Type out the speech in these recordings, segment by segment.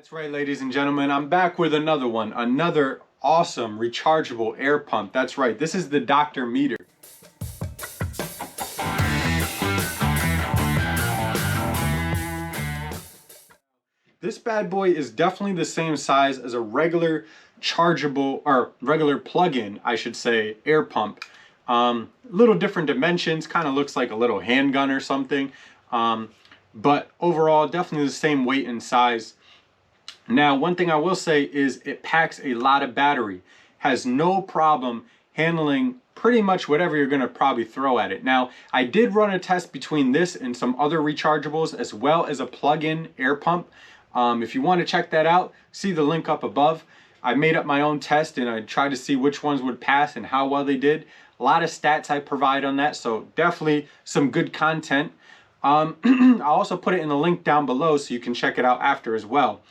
That's right, ladies and gentlemen, I'm back with another one, another awesome rechargeable air pump. That's right, this is the Dr. Meter. This bad boy is definitely the same size as a regular chargeable, or regular plug-in, I should say, air pump. Little different dimensions, kind of looks like a little handgun or something. But overall, definitely the same weight and size. Now, one thing I will say is it packs a lot of battery. Has no problem handling pretty much whatever you're going to probably throw at it. Now, I did run a test between this and some other rechargeables as well as a plug-in air pump. If you want to check that out, see the link up above. I made up my own test and I tried to see which ones would pass and how well they did. A lot of stats I provide on that, so definitely some good content. I'll also put it in the link down below so you can check it out after as well.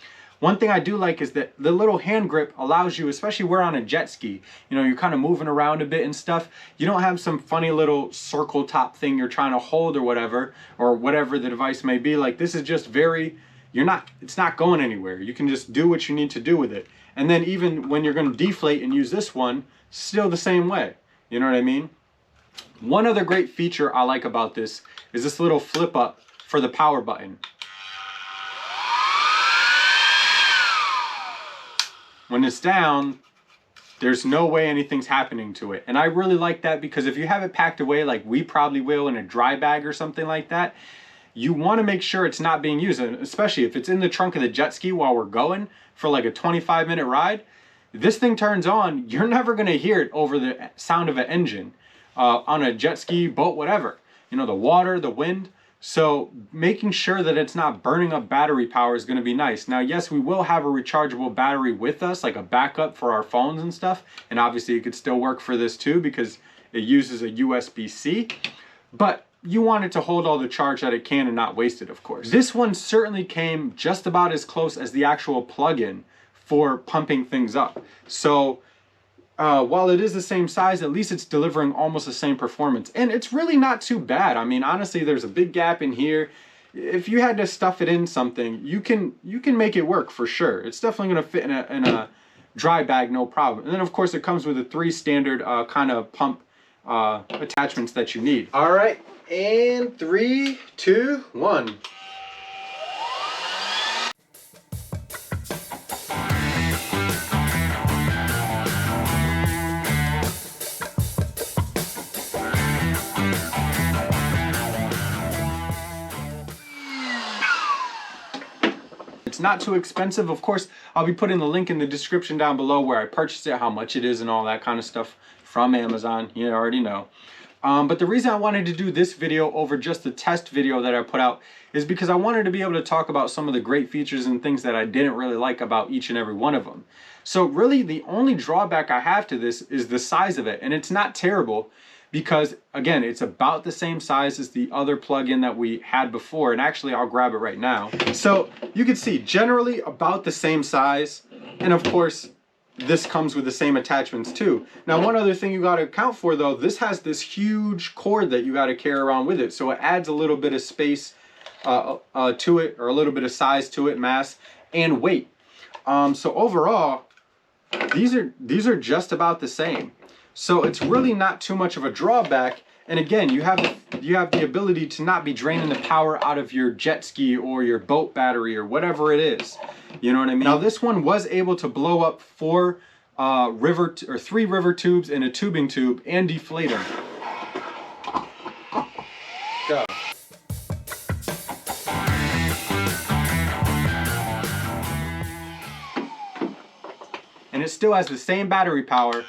One thing I do like is that the little hand grip allows you, especially we're on a jet ski, you know, you're kind of moving around a bit and stuff. You don't have some funny little circle top thing you're trying to hold or whatever the device may be. Like, this is just very, it's not going anywhere. You can just do what you need to do with it. And then even when you're going to deflate and use this one, still the same way. You know what I mean? One other great feature I like about this is this little flip up for the power button. When it's down, there's no way anything's happening to it. And I really like that because if you have it packed away like we probably will in a dry bag or something like that, you want to make sure it's not being used, and especially if it's in the trunk of the jet ski while we're going for like a 25-minute ride. This thing turns on, you're never going to hear it over the sound of an engine on a jet ski, boat, whatever. You know, the water, the wind. So making sure that it's not burning up battery power is going to be nice. Now, yes, we will have a rechargeable battery with us, like a backup for our phones and stuff. And obviously it could still work for this too because it uses a USB-C. But you want it to hold all the charge that it can and not waste it, of course. This one certainly came just about as close as the actual plug-in for pumping things up. So while it is the same size, at least it's delivering almost the same performance. And it's really not too bad. I mean, honestly, there's a big gap in here. If you had to stuff it in something, you can make it work for sure. It's definitely going to fit in a dry bag, no problem. And then, of course, it comes with the 3 standard kind of pump attachments that you need. All right, and 3, 2, 1. It's not too expensive. Of course, I'll be putting the link in the description down below where I purchased it, how much it is and all that kind of stuff from Amazon. You already know. But the reason I wanted to do this video over just the test video that I put out is because I wanted to be able to talk about some of the great features and things that I didn't really like about each and every one of them. So really the only drawback I have to this is the size of it. And it's not terrible because, again, it's about the same size as the other plug-in that we had before. And actually, I'll grab it right now. So you can see generally about the same size. And of course, this comes with the same attachments too. Now, one other thing you got to account for though, this has this huge cord that you got to carry around with it. So it adds a little bit of space to it, or a little bit of size to it, mass and weight. So overall, these are just about the same. So it's really not too much of a drawback. And again, you have the ability to not be draining the power out of your jet ski or your boat battery or whatever it is. You know what I mean? Now this one was able to blow up 3 river tubes and a tubing tube and deflate them. Go. And it still has the same battery power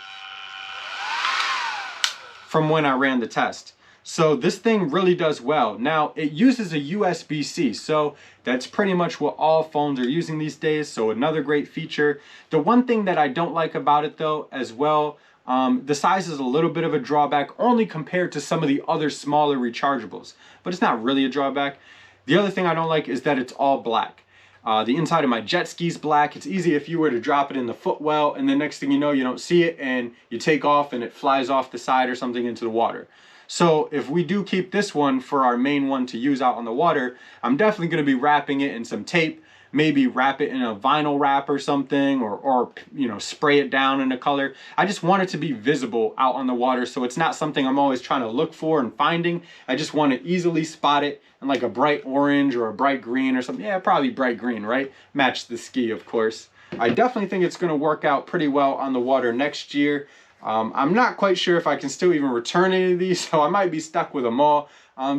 from when I ran the test. So this thing really does well. Now, it uses a USB-C, so that's pretty much what all phones are using these days, so another great feature. The one thing that I don't like about it though, as well, the size is a little bit of a drawback, only compared to some of the other smaller rechargeables, but it's not really a drawback. The other thing I don't like is that it's all black. The inside of my jet ski's black. It's easy if you were to drop it in the footwell and the next thing you know, you don't see it and you take off and it flies off the side or something into the water. So if we do keep this one for our main one to use out on the water, I'm definitely going to be wrapping it in some tape maybe wrap it in a vinyl wrap or something, or you know, spray it down in a color. I just want it to be visible out on the water, so it's not something I'm always trying to look for and finding. I just want to easily spot it in like a bright orange or a bright green or something. Yeah, probably bright green, right? Match the ski, of course. I definitely think it's going to work out pretty well on the water next year. I'm not quite sure if I can still even return any of these, so I might be stuck with them all.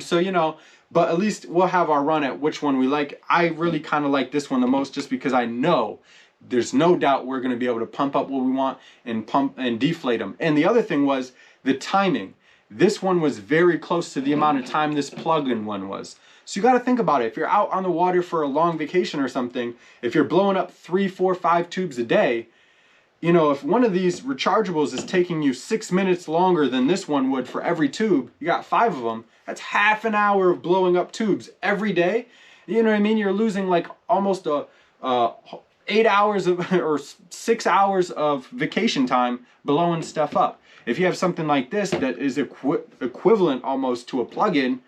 So, you know, but at least we'll have our run at which one we like. I really kind of like this one the most, just because I know there's no doubt we're going to be able to pump up what we want and pump and deflate them. And the other thing was the timing. This one was very close to the amount of time this plug-in one was. So you got to think about it. If you're out on the water for a long vacation or something, if you're blowing up 3, 4, 5 tubes a day, you know, if one of these rechargeables is taking you 6 minutes longer than this one would for every tube, you got 5 of them, that's half an hour of blowing up tubes every day. You know what I mean? You're losing like almost 8 hours of, or 6 hours of vacation time blowing stuff up. If you have something like this that is equivalent almost to a plug-in,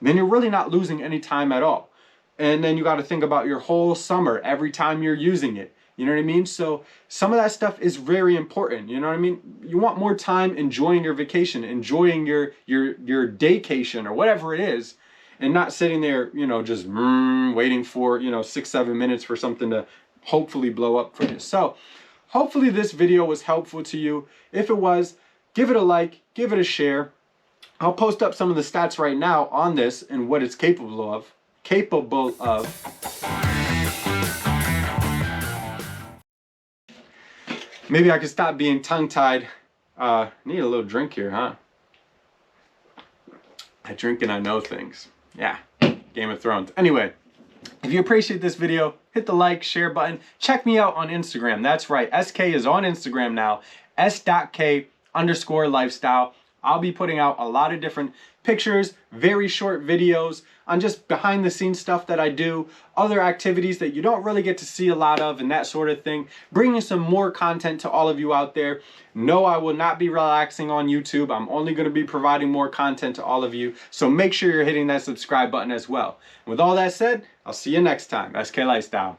then you're really not losing any time at all. And then you got to think about your whole summer every time you're using it. You know what I mean? So some of that stuff is very important. You know what I mean? You want more time enjoying your vacation, enjoying your daycation or whatever it is, and not sitting there, you know, just waiting for, you know, 6, 7 minutes for something to hopefully blow up for you. So hopefully this video was helpful to you. If it was, give it a like, give it a share. I'll post up some of the stats right now on this and what it's capable of. Maybe I could stop being tongue-tied. Need a little drink here, huh? I drink and I know things. Yeah, Game of Thrones. Anyway, if you appreciate this video, hit the like, share button. Check me out on Instagram. That's right, SK is on Instagram now. s.k_lifestyle. I'll be putting out a lot of different pictures, very short videos on just behind the scenes stuff that I do, other activities that you don't really get to see a lot of and that sort of thing, bringing some more content to all of you out there. No, I will not be relaxing on YouTube. I'm only going to be providing more content to all of you. So make sure you're hitting that subscribe button as well. And with all that said, I'll see you next time. SK Lifestyle.